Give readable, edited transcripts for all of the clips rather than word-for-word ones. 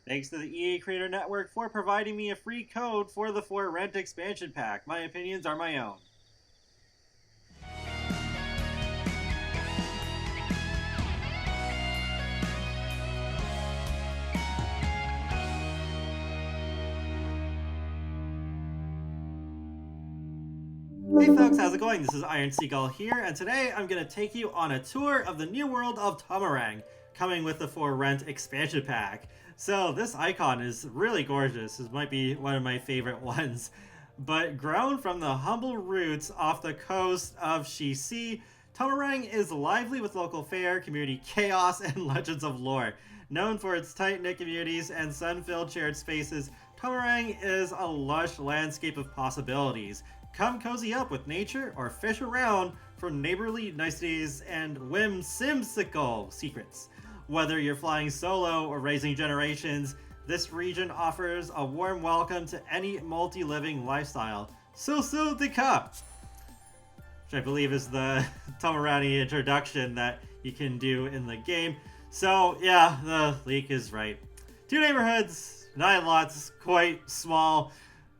Thanks to the EA Creator Network for providing me a free code for the For Rent expansion pack. My opinions are my own. Hey folks, how's it going? This is Iron Seagull here, and today I'm going to take you on a tour of the new world of Tomarang, coming with the For Rent expansion pack. So this icon is really gorgeous. This might be one of my favorite ones. But grown from the humble roots off the coast of Seagull, Tomarang is lively with local fare, community chaos, and legends of lore. Known for its tight-knit communities and sun-filled shared spaces, Tomarang is a lush landscape of possibilities. Come cozy up with nature or fish around for neighborly niceties and whimsical secrets. Whether you're flying solo or raising generations, this region offers a warm welcome to any multi-living lifestyle. So the cup, which I believe is the Tomarani introduction that you can do in the game. So yeah, the leak is right. 2 neighborhoods, 9 lots, quite small.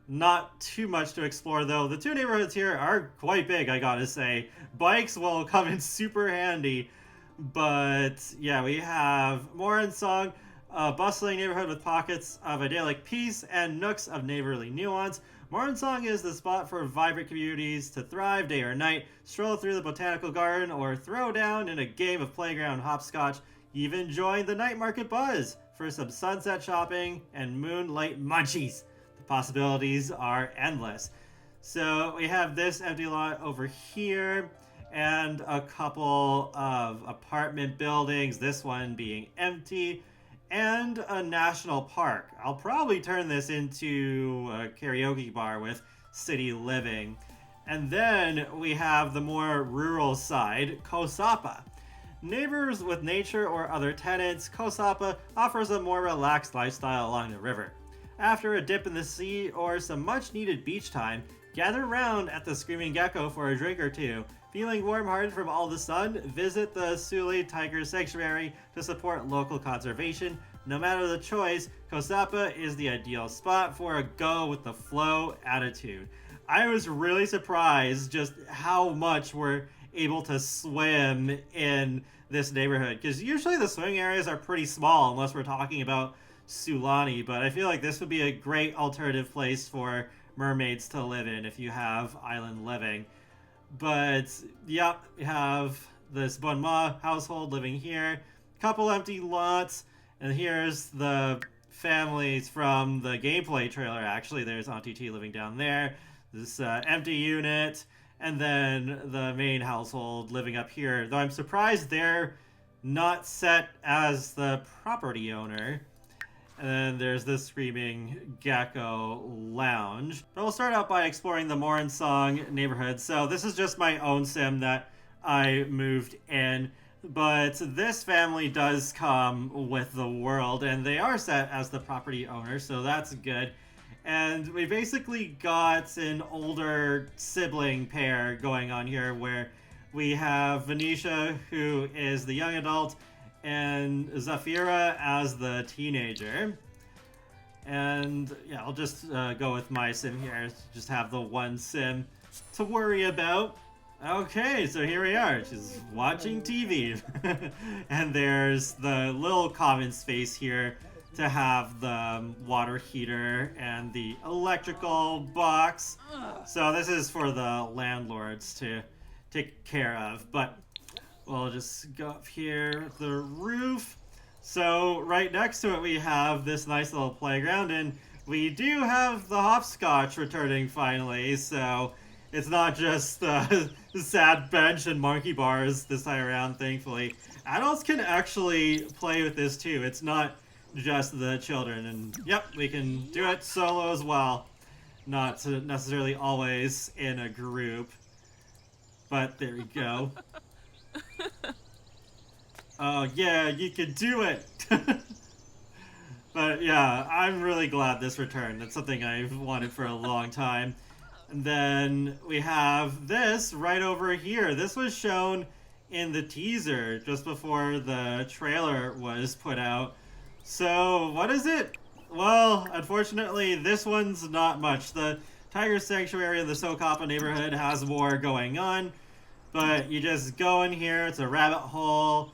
Not too much to explore though. The 2 neighborhoods here are quite big, I gotta say. Bikes will come in super handy. But yeah, we have Morensong, a bustling neighborhood with pockets of idyllic peace and nooks of neighborly nuance. Morensong is the spot for vibrant communities to thrive day or night, stroll through the botanical garden, or throw down in a game of playground hopscotch. Even join the night market buzz for some sunset shopping and moonlight munchies. Possibilities are endless. So we have this empty lot over here and a couple of apartment buildings, this one being empty, and a national park. I'll probably turn this into a karaoke bar with city living. And then we have the more rural side, Koh Sahpa. Neighbors with nature or other tenants, Koh Sahpa offers a more relaxed lifestyle along the river. After a dip in the sea or some much needed beach time, gather around at the Screaming Gecko for a drink or two. Feeling warm-hearted from all the sun, visit the Suli Tiger Sanctuary to support local conservation. No matter the choice, Koh Sahpa is the ideal spot for a go with the flow attitude. I was really surprised just how much we're able to swim in this neighborhood, because usually the swimming areas are pretty small unless we're talking about Sulani, but I feel like this would be a great alternative place for mermaids to live in if you have island living. But yep, we have this Bonma household living here, couple empty lots, and here's the families from the gameplay trailer. Actually, there's Auntie T living down there, this empty unit, and then the main household living up here, though I'm surprised they're not set as the property owner. And then there's this Screaming Gecko lounge. But we'll start out by exploring the Morensong neighborhood. So this is just my own sim that I moved in. But this family does come with the world, and they are set as the property owner, so that's good. And we basically got an older sibling pair going on here where we have Venetia, who is the young adult, and Zafira as the teenager. And yeah, I'll just go with my sim here. Just have the one sim to worry about. Okay, so here we are. She's watching TV. And there's the little common space here to have the water heater and the electrical box. So this is for the landlords to take care of, but we'll just go up here with the roof. So right next to it we have this nice little playground, and we do have the hopscotch returning finally, so it's not just the sad bench and monkey bars this time around, thankfully. Adults can actually play with this too. It's not just the children, and yep, we can do it solo as well. Not necessarily always in a group, but there we go. Oh yeah, you can do it! But yeah, I'm really glad this returned. That's something I've wanted for a long time. And then we have this right over here. This was shown in the teaser just before the trailer was put out. So, what is it? Well, unfortunately, this one's not much. The Tiger Sanctuary in the Koh Sahpa neighborhood has more going on, but you just go in here, it's a rabbit hole,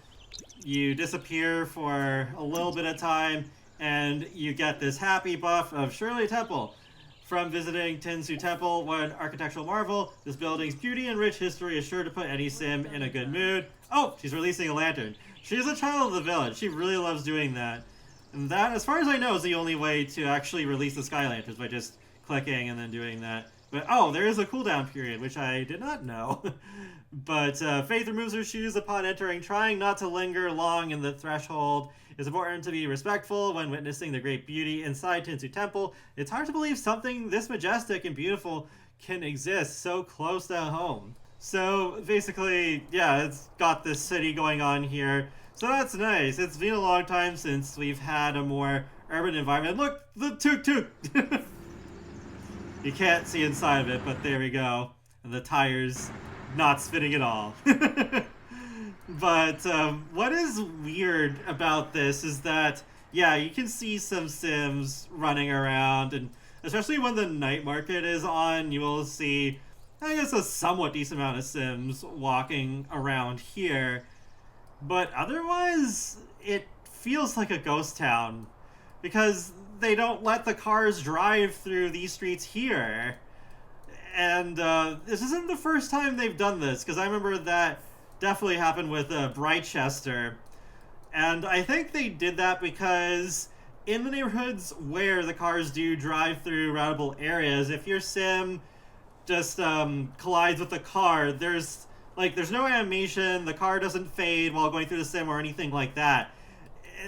you disappear for a little bit of time, and you get this happy buff of Shirley Temple. From visiting Tinsu Temple, what an architectural marvel. This building's beauty and rich history is sure to put any sim in a good mood. Oh, she's releasing a lantern. She's a child of the village. She really loves doing that. And that, as far as I know, is the only way to actually release the sky lanterns, by just clicking and then doing that. But, oh, there is a cooldown period, which I did not know. But Faith removes her shoes upon entering, trying not to linger long in the threshold. It's important to be respectful when witnessing the great beauty inside Tinsu Temple. It's hard to believe something this majestic and beautiful can exist so close to home. So basically, yeah, it's got this city going on here. So that's nice. It's been a long time since we've had a more urban environment. Look, the tuk-tuk! You can't see inside of it, but there we go. And the tires not spinning at all. But what is weird about this is that, yeah, you can see some Sims running around, and especially when the night market is on, you will see, I guess, a somewhat decent amount of Sims walking around here. But otherwise, it feels like a ghost town, because they don't let the cars drive through these streets here. And this isn't the first time they've done this, because I remember that definitely happened with Brightchester. And I think they did that because in the neighborhoods where the cars do drive through routable areas, if your sim just collides with the car, there's no animation, the car doesn't fade while going through the sim or anything like that.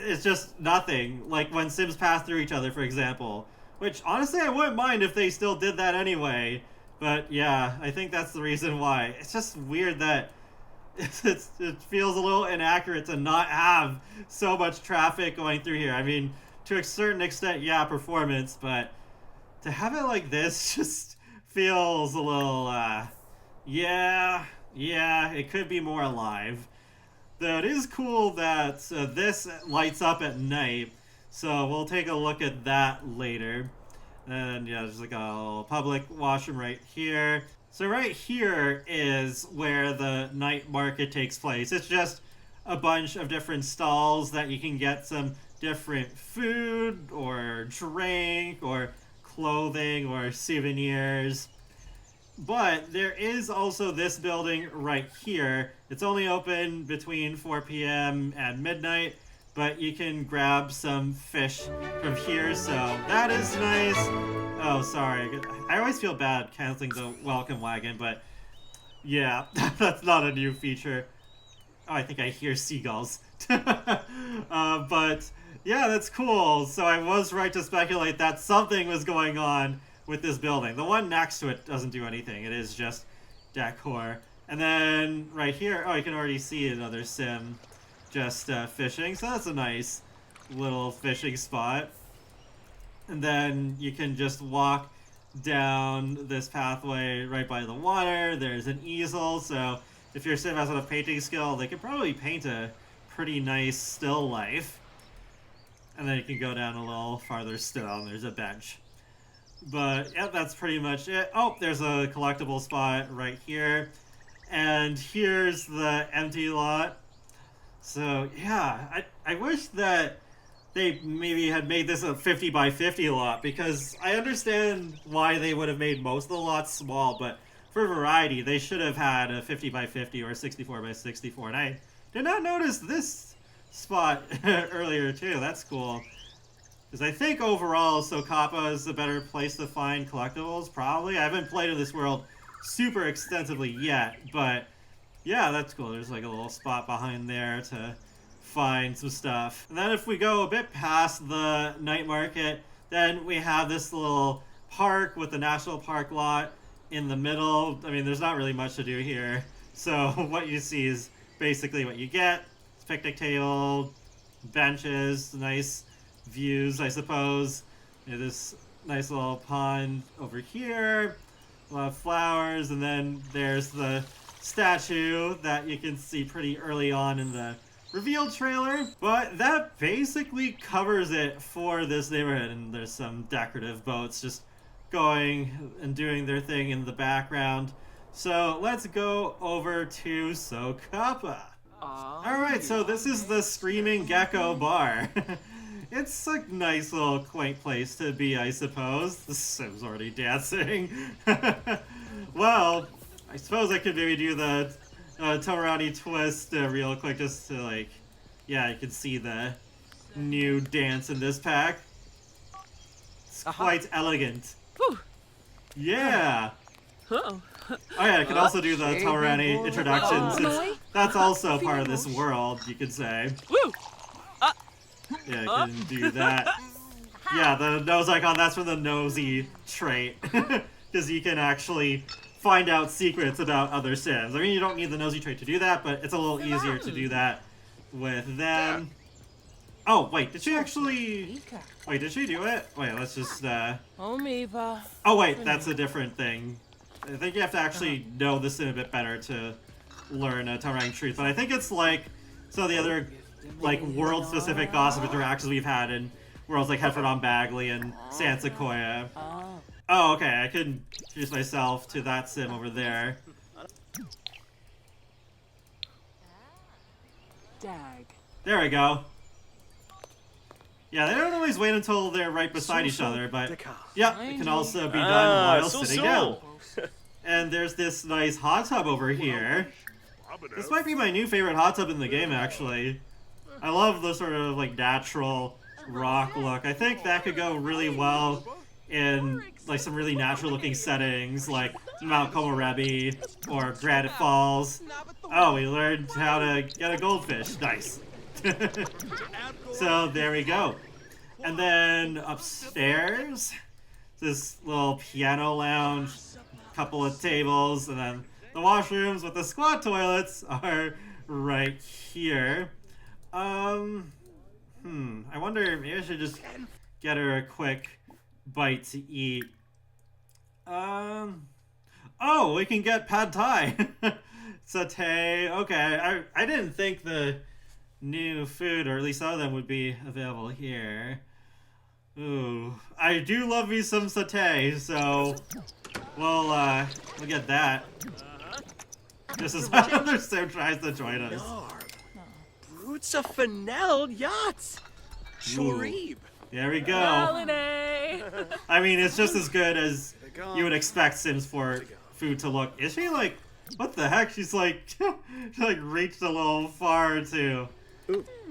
It's just nothing, like when sims pass through each other, for example. Which, honestly, I wouldn't mind if they still did that anyway. But yeah, I think that's the reason why. It's just weird that it feels a little inaccurate to not have so much traffic going through here. I mean, to a certain extent, yeah, performance, but to have it like this just feels a little, yeah, it could be more alive. Though it is cool that this lights up at night, so we'll take a look at that later. And yeah, there's like a public washroom right here. So right here is where the night market takes place. It's just a bunch of different stalls that you can get some different food or drink or clothing or souvenirs. But there is also this building right here. It's only open between 4 p.m. and midnight, but you can grab some fish from here, so that is nice. Oh, sorry. I always feel bad canceling the welcome wagon, but yeah, that's not a new feature. Oh, I think I hear seagulls. But yeah, that's cool. So I was right to speculate that something was going on with this building. The one next to it doesn't do anything. It is just decor. And then right here, oh, you can already see another sim just fishing. So that's a nice little fishing spot. And then you can just walk down this pathway right by the water. There's an easel, so if your sim has a painting skill, they could probably paint a pretty nice still life. And then you can go down a little farther still, and there's a bench. But yeah, that's pretty much it. Oh, there's a collectible spot right here. And here's the empty lot. So yeah, I wish that they maybe had made this a 50 by 50 lot, because I understand why they would have made most of the lots small, but for variety, they should have had a 50 by 50 or 64 by 64. And I did not notice this spot earlier too. That's cool. Because I think overall, Koh Sahpa is a better place to find collectibles, probably. I haven't played in this world super extensively yet, but yeah, that's cool. There's like a little spot behind there to find some stuff. And then if we go a bit past the night market, then we have this little park with the national park lot in the middle. I mean, there's not really much to do here. So what you see is basically what you get. It's picnic table, benches, nice views, I suppose. This nice little pond over here, a lot of flowers, and then there's the statue that you can see pretty early on in the reveal trailer, but that basically covers it for this neighborhood. And there's some decorative boats just going and doing their thing in the background. So let's go over to Koh Sahpa. Alright, so this is the Screaming Gecko Bar. It's a nice little quaint place to be, I suppose. The Sim's already dancing. Well, I suppose I could maybe do the Tomarang twist real quick just to, like, yeah, you can see the new dance in this pack. It's quite elegant. Yeah! Oh yeah, I can also do the Tomarang introduction since that's also part of this world, you could say. Yeah, I can do that. Yeah, the nose icon, that's from the nosy trait. Because you can actually find out secrets about other Sims. I mean, you don't need the nosy trait to do that, but it's a little easier to do that with them. Oh, wait, did she actually... Wait, did she do it? Wait, let's just, Oh, wait, that's a different thing. I think you have to actually know the Sim a bit better to learn Tomarang truth, but I think it's like some of the other, like, world-specific gossip interactions we've had in worlds like Headford on Bagley and San Sequoia. Oh, okay, I can introduce myself to that Sim over there. There we go. Yeah, they don't always wait until they're right beside each other, but yeah, it can also be done while sitting down. And there's this nice hot tub over here. This might be my new favorite hot tub in the game, actually. I love the sort of, like, natural rock look. I think that could go really well in, like, some really natural-looking settings, like Mount Komorebi or Granite Falls. Oh, we learned how to get a goldfish. Nice. So, there we go. And then upstairs, this little piano lounge, couple of tables, and then the washrooms with the squat toilets are right here. I wonder, maybe I should just get her a quick bite to eat. Oh, we can get pad thai. Satay. Okay, I didn't think the new food, or at least some of them, would be available here. Ooh, I do love me some satay, so we'll get that. This is how another Sim tries to join us. Brutes of Fennel yachts. Shorib. There we go. Holiday. I mean, it's just as good as you would expect Sims 4 food to look. Is she like, what the heck? She's like, she like reached a little far to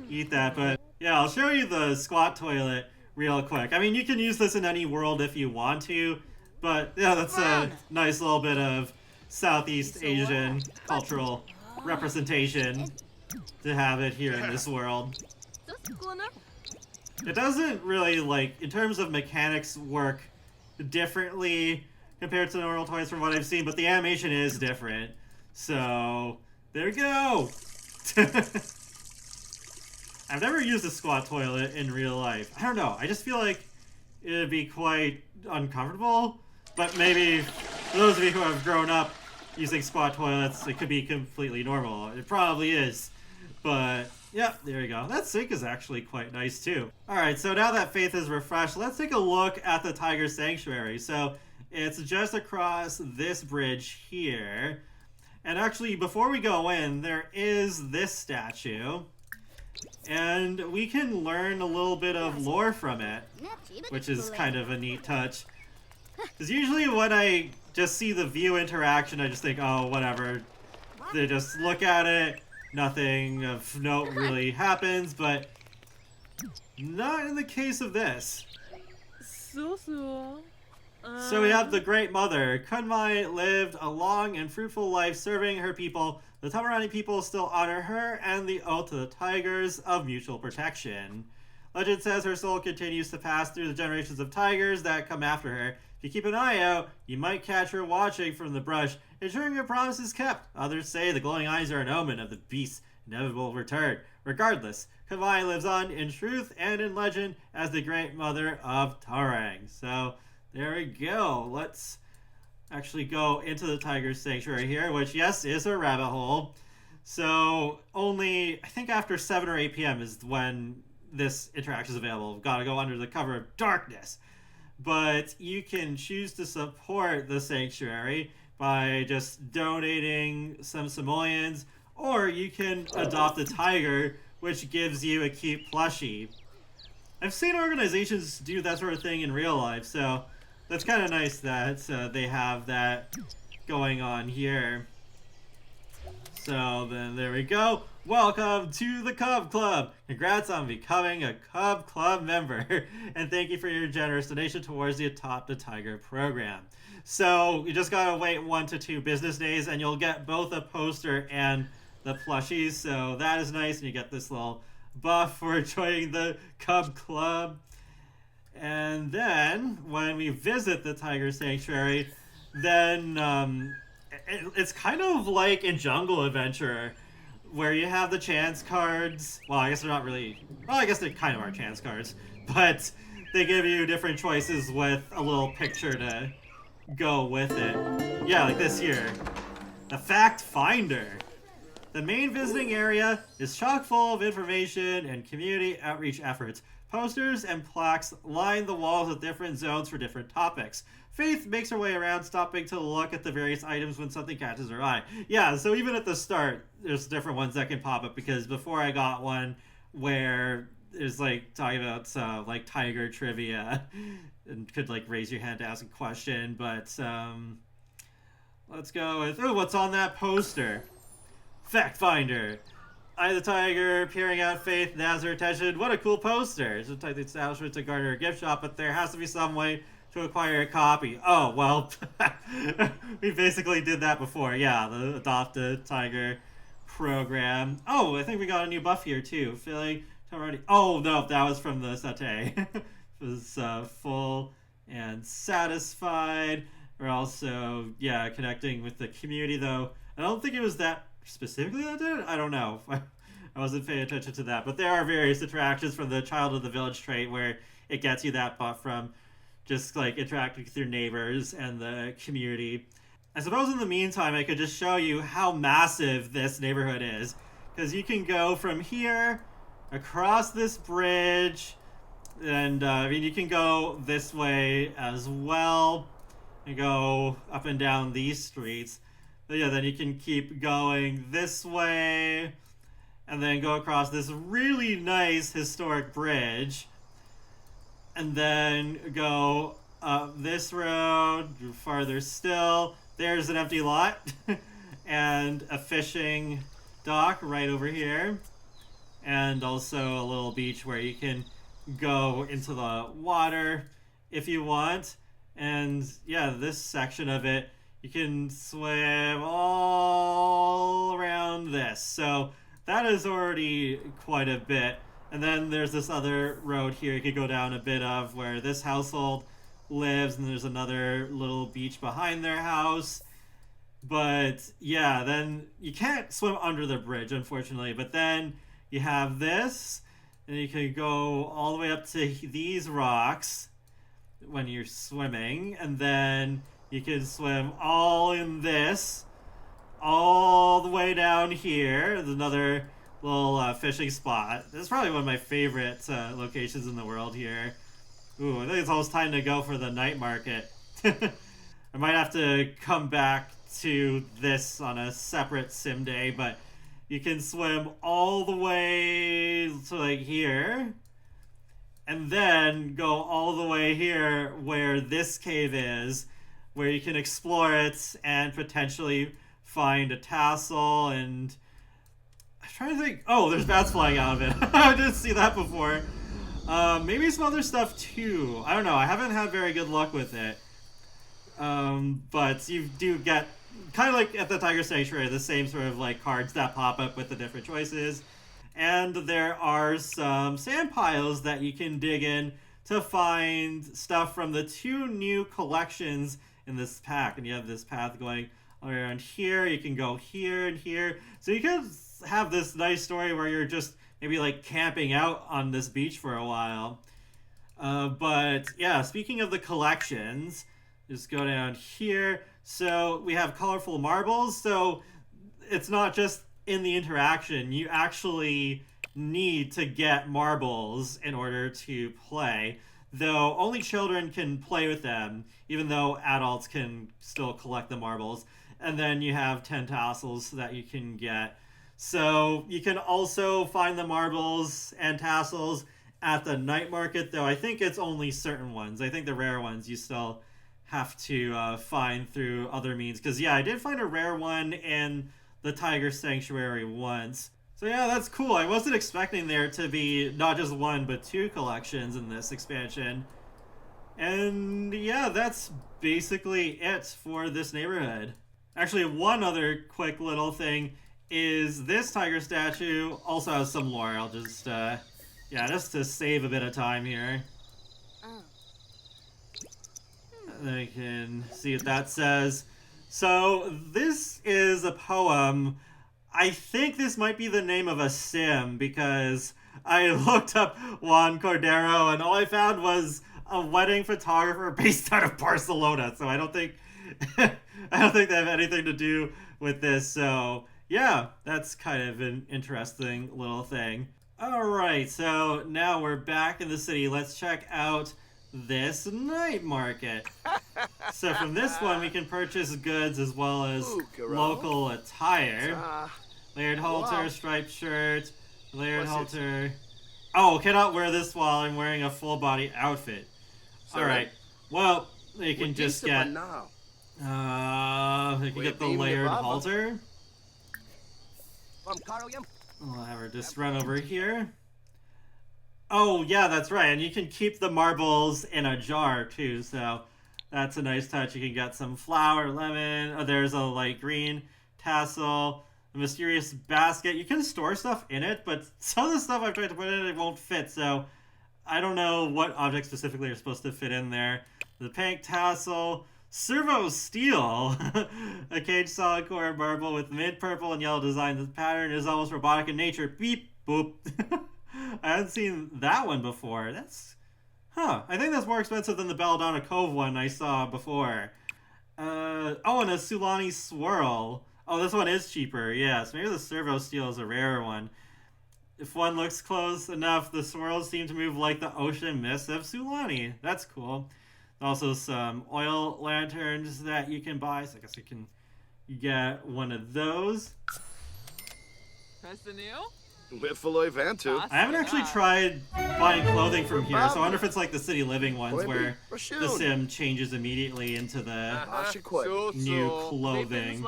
eat that. But yeah, I'll show you the squat toilet real quick. I mean, you can use this in any world if you want to, but yeah, that's a nice little bit of Southeast Asian cultural representation to have it here in this world. It doesn't really, like, in terms of mechanics, work differently compared to normal toys from what I've seen, but the animation is different. So, there we go! I've never used a squat toilet in real life. I don't know, I just feel like it would be quite uncomfortable, but maybe for those of you who have grown up using squat toilets, it could be completely normal. It probably is, but yeah, there you go. That sink is actually quite nice too. Alright, so now that Faith is refreshed, let's take a look at the Tiger Sanctuary. So it's just across this bridge here. And actually, before we go in, there is this statue. And we can learn a little bit of lore from it, which is kind of a neat touch. Because usually when I just see the view interaction, I just think, oh, whatever. They just look at it, nothing of note really happens, but not in the case of this. So we have the Great Mother. Kunmai lived a long and fruitful life serving her people. The Tomarang people still honor her and the oath to the tigers of mutual protection. Legend says her soul continues to pass through the generations of tigers that come after her. If you keep an eye out, you might catch her watching from the brush, ensuring her promise is kept. Others say the glowing eyes are an omen of the beast's inevitable return. Regardless, Kunmai lives on in truth and in legend as the Great Mother of Tomarang. So, there we go. Let's actually go into the Tiger Sanctuary here, which, yes, is a rabbit hole. So only, I think after 7 or 8 p.m. is when this interaction is available. We've got to go under the cover of darkness. But you can choose to support the sanctuary by just donating some simoleons, or you can adopt a tiger, which gives you a cute plushie. I've seen organizations do that sort of thing in real life, so that's kind of nice that they have that going on here. So then there we go. Welcome to the Cub Club. Congrats on becoming a Cub Club member. And thank you for your generous donation towards the Adopt a Tiger program. So you just gotta wait 1 to 2 business days and you'll get both a poster and the plushies. So that is nice, and you get this little buff for joining the Cub Club. And then when we visit the Tiger Sanctuary, then it's kind of like in Jungle Adventure, where you have the chance cards. Well, I guess they're not really. Well, I guess they kind of are chance cards, but they give you different choices with a little picture to go with it. Yeah, like this here. The Fact Finder. The main visiting area is chock full of information and community outreach efforts. Posters and plaques line the walls of different zones for different topics. Faith makes her way around, stopping to look at the various items when something catches her eye. Yeah, so even at the start, there's different ones that can pop up, because before I got one where it's like talking about like tiger trivia and could like raise your hand to ask a question, but let's go with, oh, what's on that poster? Fact Finder. Eye the Tiger, peering out Faith, nabs her attention. What a cool poster. It's a type of establishment to garner a gift shop, but there has to be some way to acquire a copy. Oh, well, we basically did that before. Yeah, the Adopt a Tiger program. Oh, I think we got a new buff here, too. Feeling already. Oh, no, that was from the satay. It was full and satisfied. We're also, yeah, connecting with the community, though. I don't think it was that specifically that did it? I don't know. I wasn't paying attention to that. But there are various interactions from the Child of the Village trait where it gets you that buff from just like interacting with your neighbors and the community. I suppose in the meantime, I could just show you how massive this neighborhood is. Because you can go from here across this bridge, and I mean, you can go this way as well, and go up and down these streets. But yeah, then you can keep going this way, and then go across this really nice historic bridge, and then go up this road, farther still. There's an empty lot, and a fishing dock right over here, and also a little beach where you can go into the water if you want. And yeah, this section of it, you can swim all around this. So that is already quite a bit. And then there's this other road here you could go down a bit of, where this household lives, and there's another little beach behind their house. But yeah, then you can't swim under the bridge, unfortunately. But then you have this, and you can go all the way up to these rocks when you're swimming, and then you can swim all in this, all the way down here. There's another little fishing spot. This is probably one of my favorite locations in the world here. Ooh, I think it's almost time to go for the night market. I might have to come back to this on a separate sim day, but you can swim all the way to like here, and then go all the way here where this cave is, where you can explore it and potentially find a tassel. And I'm trying to think. Oh, there's bats flying out of it. I didn't see that before. Maybe some other stuff too. I don't know. I haven't had very good luck with it. But you do get, kind of like at the Tiger Sanctuary, the same sort of like cards that pop up with the different choices. And there are some sand piles that you can dig in to find stuff from the 2 new collections in this pack. And you have this path going around here. You can go here and here. So you can have this nice story where you're just maybe like camping out on this beach for a while. But yeah, speaking of the collections, just go down here. So we have colorful marbles. So it's not just in the interaction, you actually need to get marbles in order to play, though only children can play with them, even though adults can still collect the marbles. And then you have 10 tassels that you can get. So you can also find the marbles and tassels at the night market, though I think it's only certain ones. I think the rare ones you still have to find through other means. Because, yeah, I did find a rare one in the Tiger Sanctuary once. So yeah, that's cool. I wasn't expecting there to be not just one, but two collections in this expansion. And yeah, that's basically it for this neighborhood. Actually, one other quick little thing is this tiger statue also has some lore. I'll just, yeah, just to save a bit of time here. Then you can see what that says. So this is a poem. I think this might be the name of a sim, because I looked up Juan Cordero and all I found was a wedding photographer based out of Barcelona. So I don't think I don't think they have anything to do with this. So yeah, that's kind of an interesting little thing. Alright, so now we're back in the city. Let's check out this night market. So from this one we can purchase goods as well as local attire. Layered halter, striped shirt, layered halter. Oh, cannot wear this while I'm wearing a full body outfit. Alright, well, you can just get you can get the layered halter. I'll have her just run over here. Oh, yeah, that's right. And you can keep the marbles in a jar, too. So that's a nice touch. You can get some flour, lemon. Oh, there's a light green tassel. A mysterious basket. You can store stuff in it, but some of the stuff I've tried to put in it won't fit. So I don't know what objects specifically are supposed to fit in there. The pink tassel. Servo steel. A cage solid core marble with mint purple and yellow design. The pattern is almost robotic in nature. Beep boop. I hadn't seen that one before. That's I think that's more expensive than the Belladonna Cove one I saw before. Oh, and a Sulani swirl. Oh, this one is cheaper. Yeah, so maybe the servo steel is a rarer one. If one looks close enough, the swirls seem to move like the ocean mist of Sulani. That's cool. Also some oil lanterns that you can buy, so I guess you can get one of those. I haven't actually tried buying clothing from here, so I wonder if it's like the City Living ones where the sim changes immediately into the new clothing.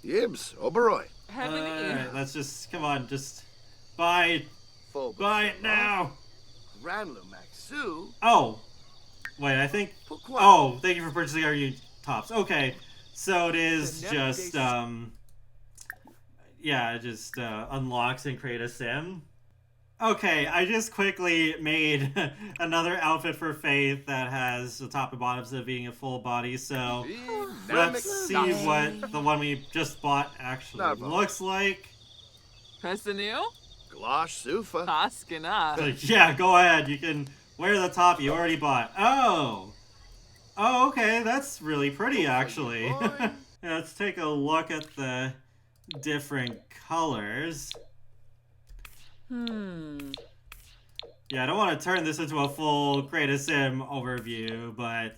Yibs, Oberoi. Alright, let's just, come on, just buy it now. Oh. Wait, I think... Oh, thank you for purchasing our new tops. Okay, so it is just, yeah, it just unlocks and create a sim. Okay, I just quickly made another outfit for Faith that has the top and bottoms of being a full body, so let's see what the one we just bought actually looks like. Glosh Sufa. Yeah, go ahead, you can... wear the top you already bought. Oh, okay, that's really pretty, actually. Yeah, let's take a look at the different colors. Yeah, I don't want to turn this into a full Create a Sim overview, but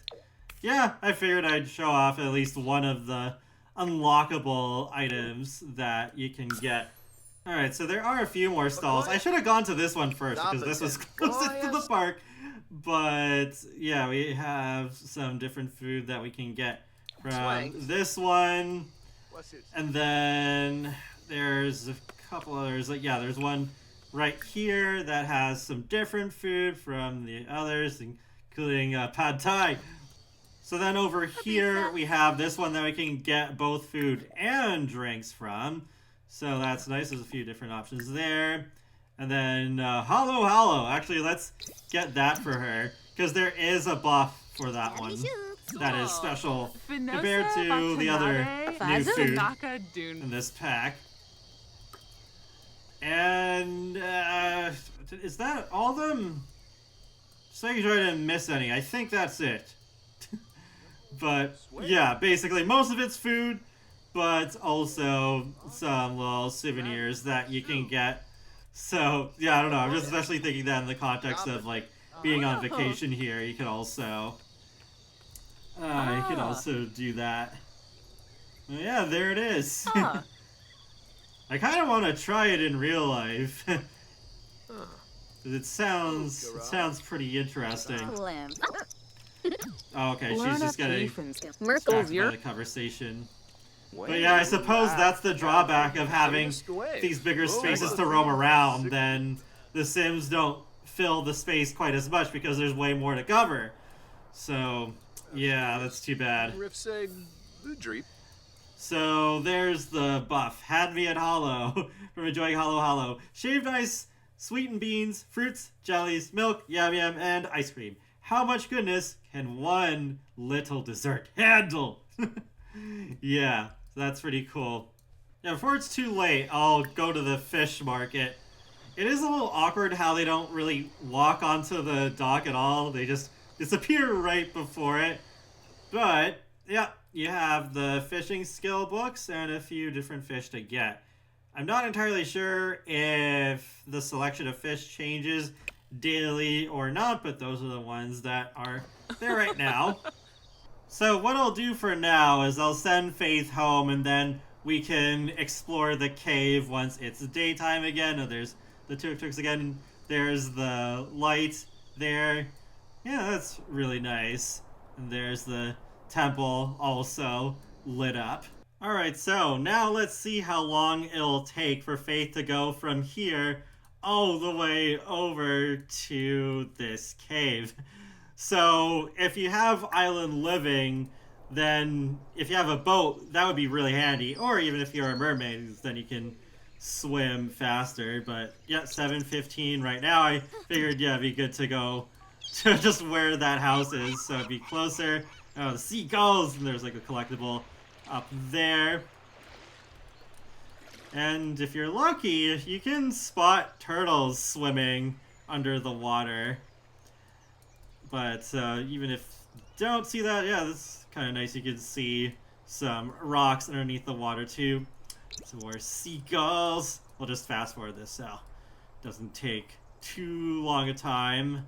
yeah, I figured I'd show off at least one of the unlockable items that you can get. Alright, so there are a few more stalls. I should have gone to this one first because this was closest to the park. But yeah, we have some different food that we can get from this one. And then there's a couple others. Like, yeah, there's one right here that has some different food from the others, including pad thai. So then over here we have this one that we can get both food and drinks from. So that's nice. There's a few different options there. And then Hollow. Actually, let's get that for her, because there is a buff for that one that is special compared to the other new food in this pack. And is that all of them? Just making sure I didn't miss any. I think that's it. But yeah, basically most of it's food. but also some little souvenirs that you can get. So, yeah, I don't know. I'm just especially thinking that in the context of, like, being on vacation here, you can also do that. Well, yeah, there it is. I kind of want to try it in real life. It sounds pretty interesting. Oh, okay, she's just getting distracted by the conversation. But yeah, I suppose that's the drawback of having these bigger spaces to roam around. Then the Sims don't fill the space quite as much because there's way more to cover. So, yeah, that's too bad. So there's the buff. Had me at Hollow from enjoying Hollow Hollow. Shaved ice, sweetened beans, fruits, jellies, milk, yum yum, and ice cream. How much goodness can one little dessert handle? Yeah, that's pretty cool. Now, before it's too late, I'll go to the fish market. It is a little awkward how they don't really walk onto the dock at all. They just disappear right before it. But, yeah, you have the fishing skill books and a few different fish to get. I'm not entirely sure if the selection of fish changes daily or not, but those are the ones that are there right now. So what I'll do for now is I'll send Faith home, and then we can explore the cave once it's daytime again. Oh, there's the tuk-tuks again. There's the light there. Yeah, that's really nice. And there's the temple also lit up. Alright, so now let's see how long it'll take for Faith to go from here all the way over to this cave. So if you have island living, then if you have a boat, that would be really handy. Or even if you're a mermaid, then you can swim faster. But yeah, 7:15 right now. I figured, yeah, it'd be good to go to just where that house is, so it'd be closer. Oh, the seagulls, and there's like a collectible up there. And if you're lucky, you can spot turtles swimming under the water. But even if you don't see that, yeah, this is kind of nice. You can see some rocks underneath the water too. Some more seagulls. We'll just fast forward this so it doesn't take too long a time.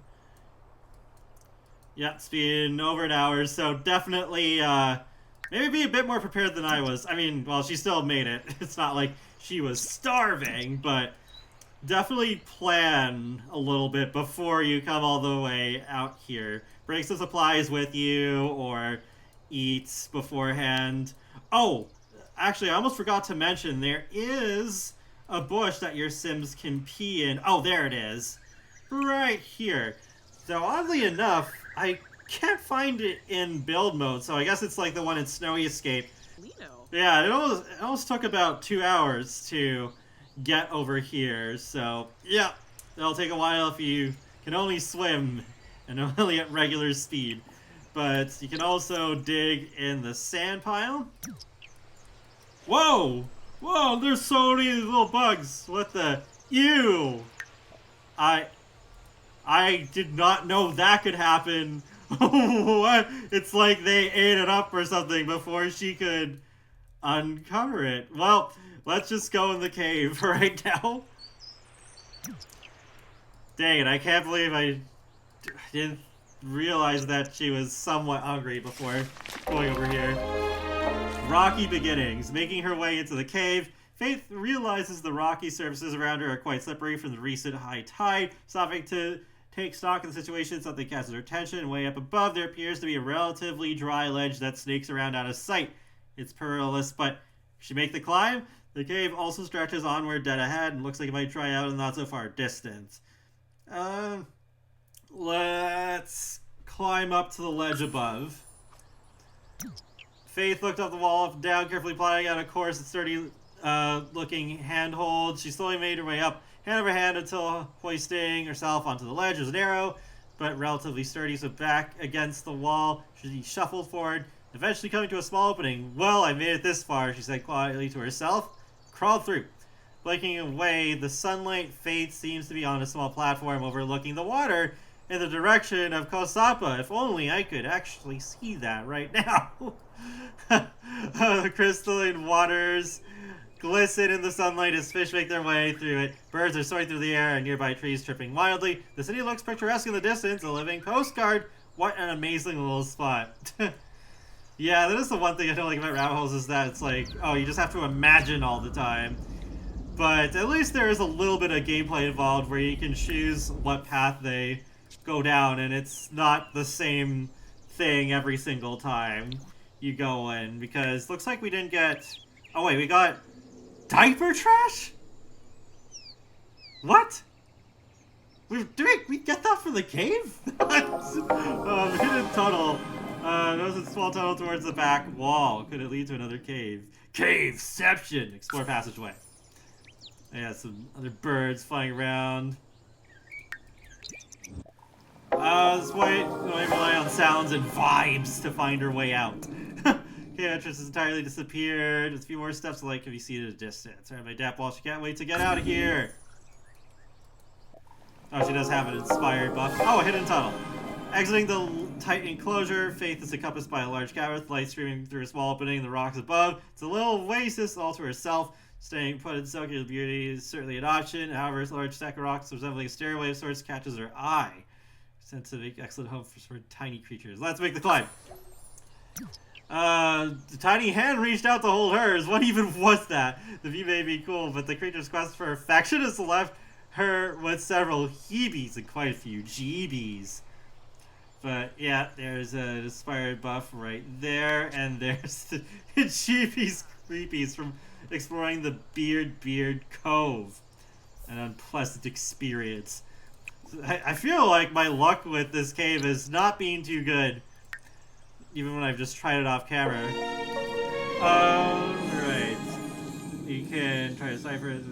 Yeah, it's been over an hour, so definitely maybe be a bit more prepared than I was. I mean, well, she still made it. It's not like she was starving, but definitely plan a little bit before you come all the way out here. Bring some supplies with you or eat beforehand. Oh, actually, I almost forgot to mention there is a bush that your Sims can pee in. Oh, there it is. Right here. So oddly enough, I can't find it in build mode, so I guess it's like the one in Snowy Escape. Yeah, it almost took about 2 hours to get over here, so yeah, it'll take a while if you can only swim and only at regular speed. But you can also dig in the sand pile. Whoa! Whoa, there's so many little bugs. What the? Ew! I did not know that could happen. What? It's like they ate it up or something before she could uncover it. Well, let's just go in the cave right now. Dang it, I can't believe I didn't realize that she was somewhat hungry before going over here. Rocky beginnings. Making her way into the cave, Faith realizes the rocky surfaces around her are quite slippery from the recent high tide. Stopping to take stock of the situation, something catches her attention. Way up above, there appears to be a relatively dry ledge that snakes around out of sight. It's perilous, but if she make the climb, the cave also stretches onward dead ahead and looks like it might dry out in not so far distance. Let's climb up to the ledge above. Faith looked up the wall, up and down, carefully plotting out a course and sturdy looking handhold. She slowly made her way up, hand over hand, until hoisting herself onto the ledge. It was narrow, but relatively sturdy, so back against the wall, she shuffled forward, eventually coming to a small opening. Well, I made it this far, she said quietly to herself. Crawled through. Blinking away the sunlight, Faith seems to be on a small platform overlooking the water. in the direction of Koh Sahpa. If only I could actually see that right now. The crystalline waters glisten in the sunlight as fish make their way through it. Birds are soaring through the air and nearby trees tripping wildly. The city looks picturesque in the distance, a living postcard. What an amazing little spot. Yeah, that is the one thing I don't like about rabbit holes, is that it's like, oh, you just have to imagine all the time. But at least there is a little bit of gameplay involved where you can choose what path they go down, and it's not the same thing every single time you go in, because looks like we didn't get... Oh wait, we got diaper trash? What? Did we get that from the cave? Hidden tunnel. There's a small tunnel towards the back wall. Could it lead to another cave? Caveception! Explore passageway. Yeah, some other birds flying around. This way, we rely on sounds and vibes to find our way out. Okay, entrance has entirely disappeared. Just a few more steps like if you see it at a distance. Alright, my dap wall, she can't wait to get out of here. Oh, she does have an inspired buff. Oh, a hidden tunnel. Exiting the tight enclosure, Faith is encompassed by a large cavern with light streaming through a small opening in the rocks above. It's a little oasis all to herself. Staying put in soaking beauty is certainly an option. However, a large stack of rocks resembling a stairway of sorts catches her eye. Sense of excellent home for tiny creatures. Let's make the climb. The tiny hand reached out to hold hers. What even was that? The view may be cool, but the creature's quest for affection has left her with several heebies and quite a few jeebies. But yeah, there's an inspired buff right there, and there's the jeebies creepies from exploring the Beard Cove. An unpleasant experience. I feel like my luck with this cave is not being too good, even when I've just tried it off camera. Right. You can try to decipher it.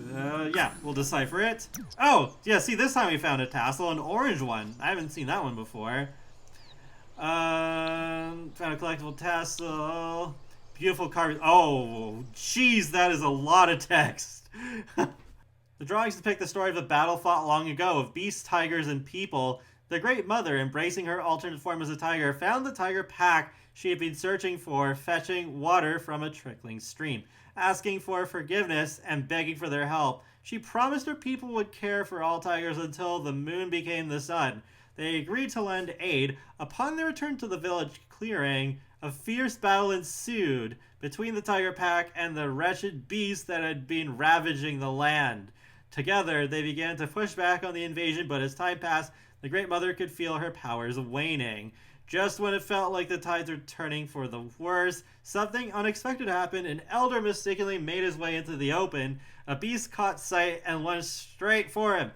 Yeah, we'll decipher it. Oh, yeah, see, this time we found a tassel, an orange one. I haven't seen that one before. Found a collectible tassel. Beautiful carving. Oh, jeez, that is a lot of text. The drawings depict the story of a battle fought long ago of beasts, tigers, and people. The Great Mother, embracing her alternate form as a tiger, found the tiger pack she had been searching for, fetching water from a trickling stream. Asking for forgiveness and begging for their help, she promised her people would care for all tigers until the moon became the sun. They agreed to lend aid. Upon their return to the village clearing, a fierce battle ensued between the tiger pack and the wretched beasts that had been ravaging the land. Together, they began to push back on the invasion, but as time passed, the Great Mother could feel her powers waning. Just when it felt like the tides were turning for the worse, something unexpected happened. An elder mistakenly made his way into the open. A beast caught sight and lunged straight for him.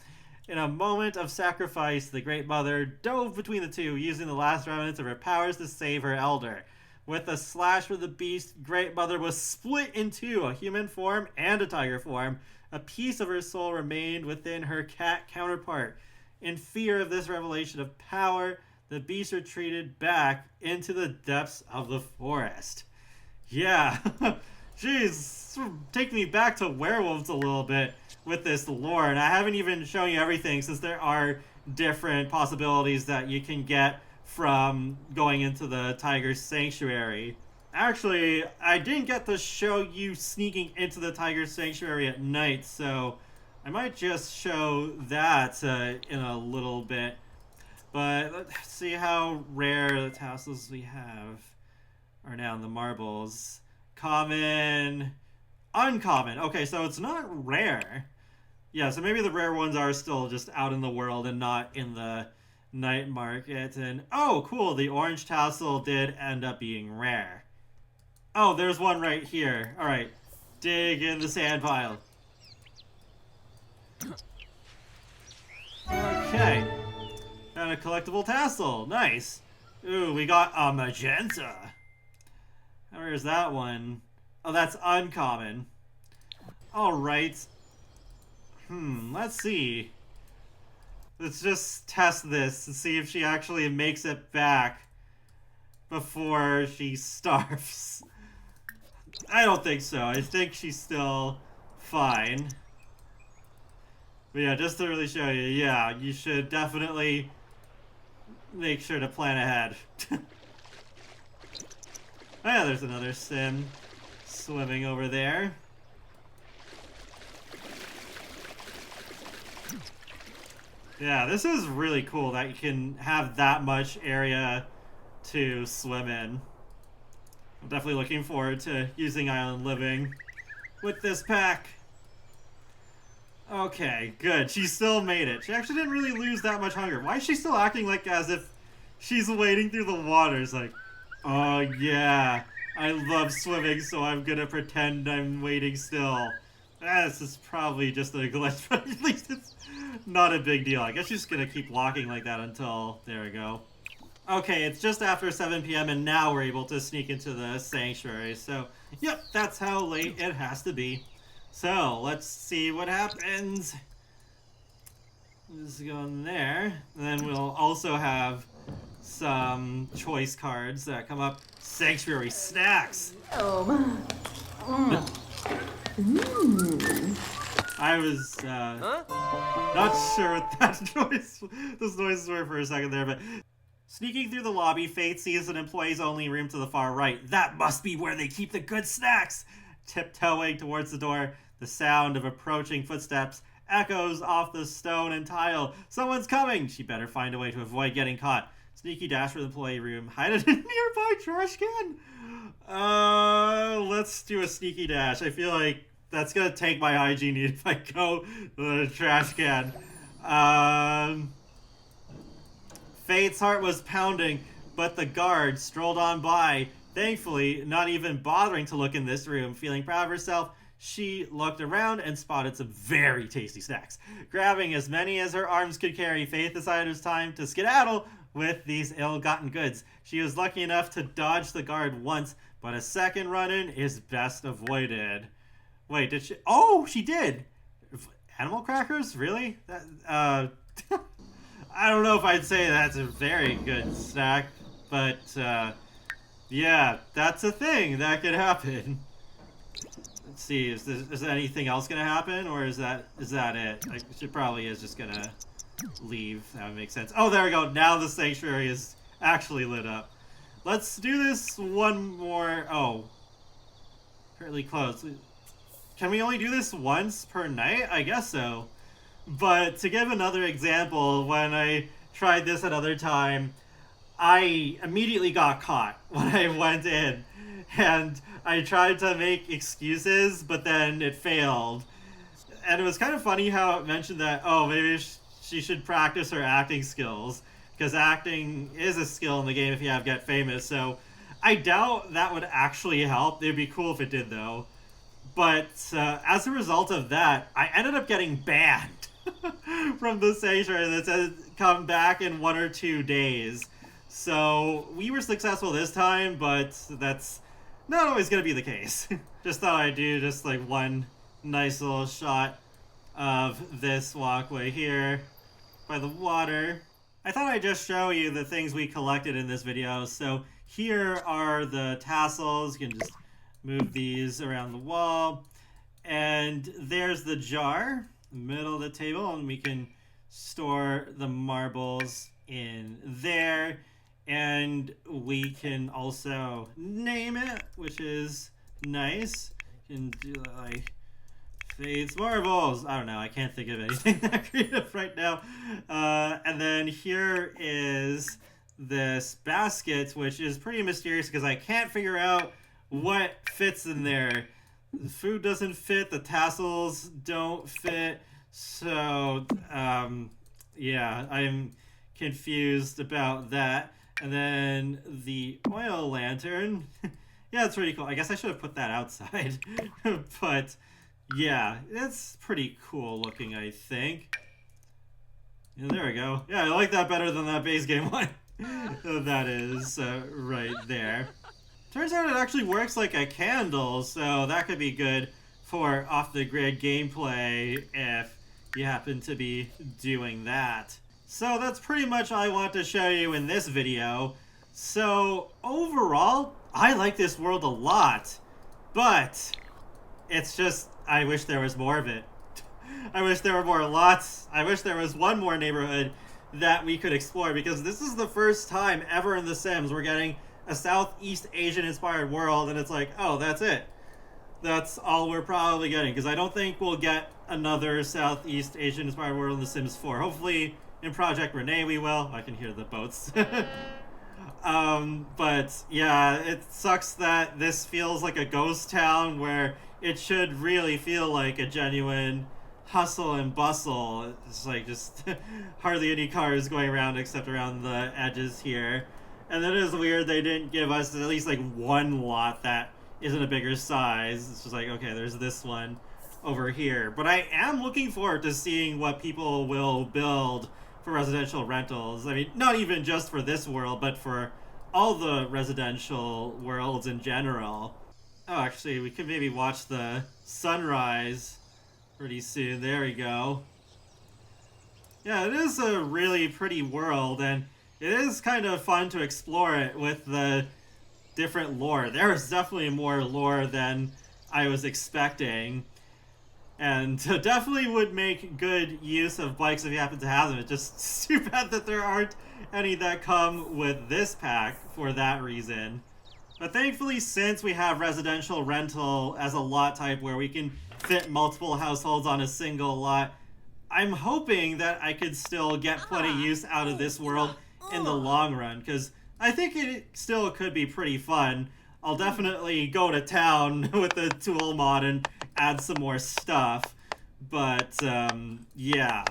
In a moment of sacrifice, the Great Mother dove between the two, using the last remnants of her powers to save her elder. With a slash with the beast, Great Mother was split in two, a human form and a tiger form. A piece of her soul remained within her cat counterpart. In fear of this revelation of power, the beast retreated back into the depths of the forest. Yeah, jeez, take me back to werewolves a little bit with this lore, and I haven't even shown you everything since there are different possibilities that you can get from going into the tiger sanctuary. Actually, I didn't get to show you sneaking into the tiger sanctuary at night, so I might just show that in a little bit. But let's see how rare the tassels we have are now in the marbles. Common, uncommon. Okay, so it's not rare. Yeah, so maybe the rare ones are still just out in the world and not in the night market. And oh, cool, the orange tassel did end up being rare. Oh, there's one right here. All right, dig in the sand pile. Okay, found a collectible tassel. Nice. Ooh, we got a magenta. Where's that one? Oh, that's uncommon. All right. Let's see. Let's just test this and see if she actually makes it back before she starves. I don't think so. I think she's still fine. But yeah, just to really show you, yeah, you should definitely make sure to plan ahead. Oh yeah, there's another sim swimming over there. Yeah, this is really cool that you can have that much area to swim in. I'm definitely looking forward to using Island Living with this pack. Okay, good. She still made it. She actually didn't really lose that much hunger. Why is she still acting like as if she's wading through the waters? Like, oh yeah, I love swimming, so I'm gonna pretend I'm wading still. This is probably just a glitch, but at least it's not a big deal. I guess she's gonna keep walking like that until... There we go. Okay, it's just after 7 p.m. and now we're able to sneak into the sanctuary. So, yep, that's how late it has to be. So, let's see what happens. Just go in there. And then we'll also have some choice cards that come up. Sanctuary snacks! I was not sure what those noises were for a second there, but... Sneaking through the lobby, Faith sees an employees-only room to the far right. That must be where they keep the good snacks! Tiptoeing towards the door, the sound of approaching footsteps echoes off the stone and tile. Someone's coming! She better find a way to avoid getting caught. Sneaky dash for the employee room. Hide it in a nearby trash can! Let's do a sneaky dash. I feel like that's gonna take my hygiene need if I go to the trash can. Faith's heart was pounding, but the guard strolled on by. Thankfully, not even bothering to look in this room. Feeling proud of herself, she looked around and spotted some very tasty snacks. Grabbing as many as her arms could carry, Faith decided it was time to skedaddle with these ill-gotten goods. She was lucky enough to dodge the guard once, but a second run-in is best avoided. Wait, did she? Oh, she did! Animal crackers? Really? That, I don't know if I'd say that's a very good snack, but, yeah, that's a thing that could happen. Let's see, is anything else gonna happen, or is that it? She probably is just gonna leave. That would make sense. Oh, there we go. Now the sanctuary is actually lit up. Let's do this one more. Oh, fairly close. Can we only do this once per night? I guess so. But to give another example, when I tried this another time, I immediately got caught when I went in. And I tried to make excuses, but then it failed. And it was kind of funny how it mentioned that, oh, maybe she should practice her acting skills. Because acting is a skill in the game if you have Get Famous. So I doubt that would actually help. It'd be cool if it did, though. But as a result of that, I ended up getting banned from the sanctuary that said come back in 1 or 2 days. So we were successful this time, but that's not always going to be the case. Just thought I'd do just like one nice little shot of this walkway here by the water. I thought I'd just show you the things we collected in this video. So here are the tassels. You can just move these around the wall. And there's the jar, middle of the table, and we can store the marbles in there. And we can also name it, which is nice. You can do like Faith's Marbles. I don't know, I can't think of anything that creative right now. And then here is this basket, which is pretty mysterious because I can't figure out what fits in there. The food doesn't fit, the tassels don't fit, so yeah, I'm confused about that. And then the oil lantern, yeah, it's pretty cool. I guess I should have put that outside, but yeah, it's pretty cool looking, I think. Yeah, there we go. Yeah, I like that better than that base game one. That is right there. Turns out it actually works like a candle, so that could be good for off-the-grid gameplay if you happen to be doing that. So that's pretty much all I want to show you in this video. So overall, I like this world a lot, but it's just, I wish there was more of it. I wish there were more lots. I wish there was one more neighborhood that we could explore, because this is the first time ever in The Sims we're getting a Southeast Asian inspired world, and it's like, oh, that's it. That's all we're probably getting, because I don't think we'll get another Southeast Asian inspired world in The Sims 4. Hopefully in Project Renee we will. I can hear the boats. But yeah, it sucks that this feels like a ghost town where it should really feel like a genuine hustle and bustle. It's like just hardly any cars going around except around the edges here. And it is weird they didn't give us at least like one lot that isn't a bigger size. It's just like, okay, there's this one over here. But I am looking forward to seeing what people will build for residential rentals. I mean, not even just for this world, but for all the residential worlds in general. Oh, actually, we could maybe watch the sunrise pretty soon. There we go. Yeah, it is a really pretty world, and it is kind of fun to explore it with the different lore. There is definitely more lore than I was expecting, and definitely would make good use of bikes if you happen to have them. It's just too bad that there aren't any that come with this pack for that reason. But thankfully, since we have residential rental as a lot type where we can fit multiple households on a single lot, I'm hoping that I could still get plenty use out of this world in the long run, because I think it still could be pretty fun. I'll definitely go to town with the tool mod and add some more stuff, but yeah,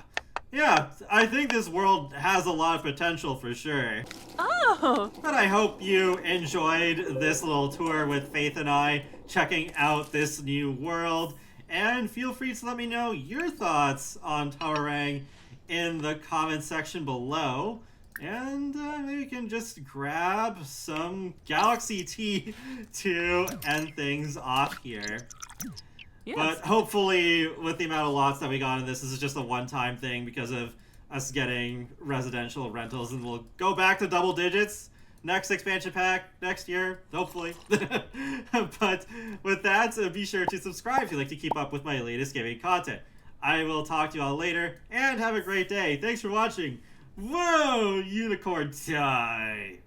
I think this world has a lot of potential for sure. Oh! But I hope you enjoyed this little tour with Faith and I checking out this new world, and feel free to let me know your thoughts on Tomarang in the comment section below. And maybe we can just grab some Galaxy tea to end things off here. Yes. But hopefully, with the amount of lots that we got in this is just a one-time thing because of us getting residential rentals, and we'll go back to double digits next expansion pack next year, hopefully. But with that, be sure to subscribe if you'd like to keep up with my latest gaming content. I will talk to you all later, and have a great day. Thanks for watching. Whoa, unicorn time!